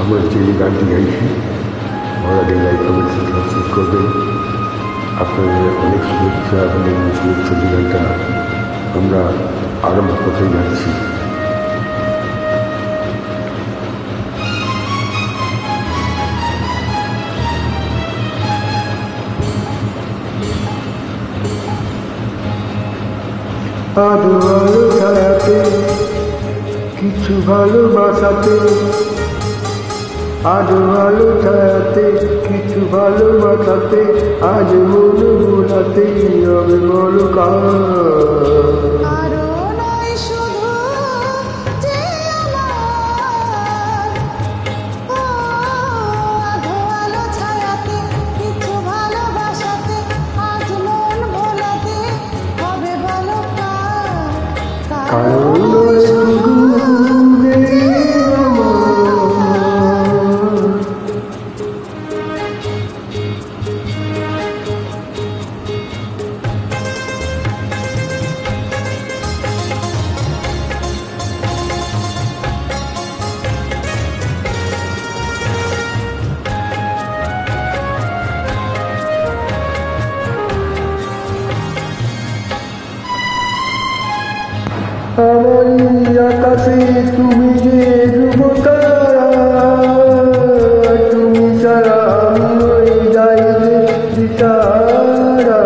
আমরা যে গানটি গাইছি আমাদের লাইভ কমেন্ট সাবস্ক্রাইব করবেন। আপনাদের অনেক শুভেচ্ছা, অনেক শুভেচ্ছা গানটা আমরা আরম্ভ করতে যাচ্ছি। আলো আলো ছায়াতে কিছু ভালোবাসাতে, আলো আলো ছায়াতে কিছু ভালোবাসাতে, আজ মন ভোলাতে হবে বলো কার। আমার আকাশে তুমি যে ধ্রুবতারা, তুমি ছাড়া আমি হয়ে যাই যে দিশাহারা।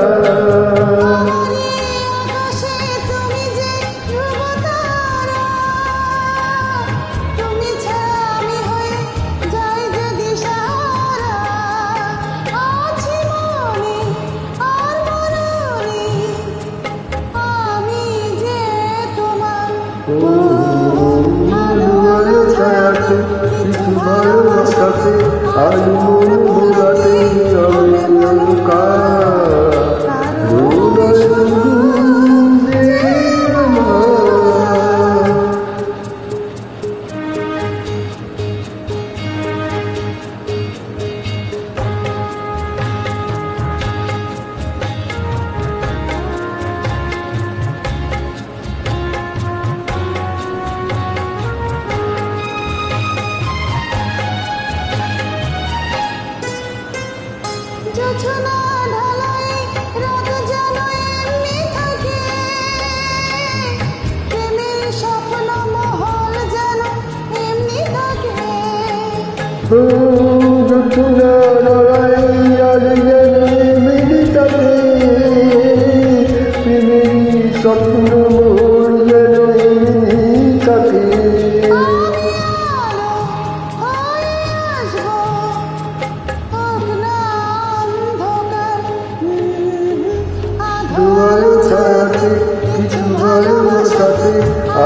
আলো আলো ছায়াতে কিছু ভালোবাসাতে, আজ মন ভোলাতে হবে বলো কার। স্বপ্ন মোর যেন এমনি থাকে। আলো ছায়াতে কিছু ভালোবাসাতে,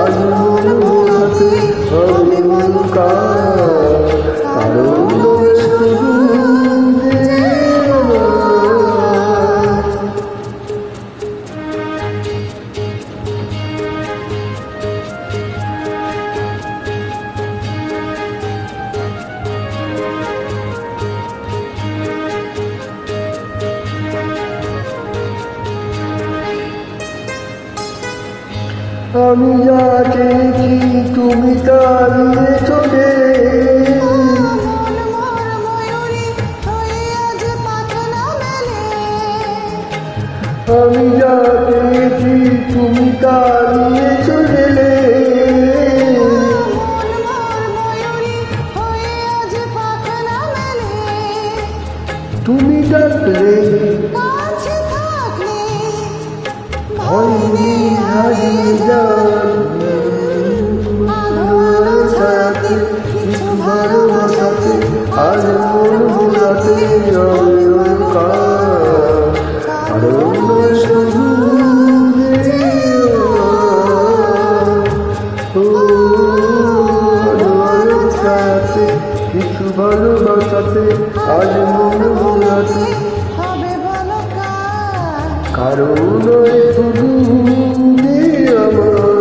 আজ মন ভোলাতে হবে বলো কার। আমি যা চেয়েছি তুমি তা দিয়েছো রে, আমি যা চেয়েছি তুমি তা দিয়েছো রে। তুমি ডাকলে হয়নি হারিয়ে যান। আলো ছায়াতে কিছু ভালোবাসাতে, আজ মন ভোলাতে হবে বলো কার। আলো শুধু আলো ছায়াতে কিছু ভালোবাসাতে, আজ মন ভোলাতে কারণ শুধু আমার।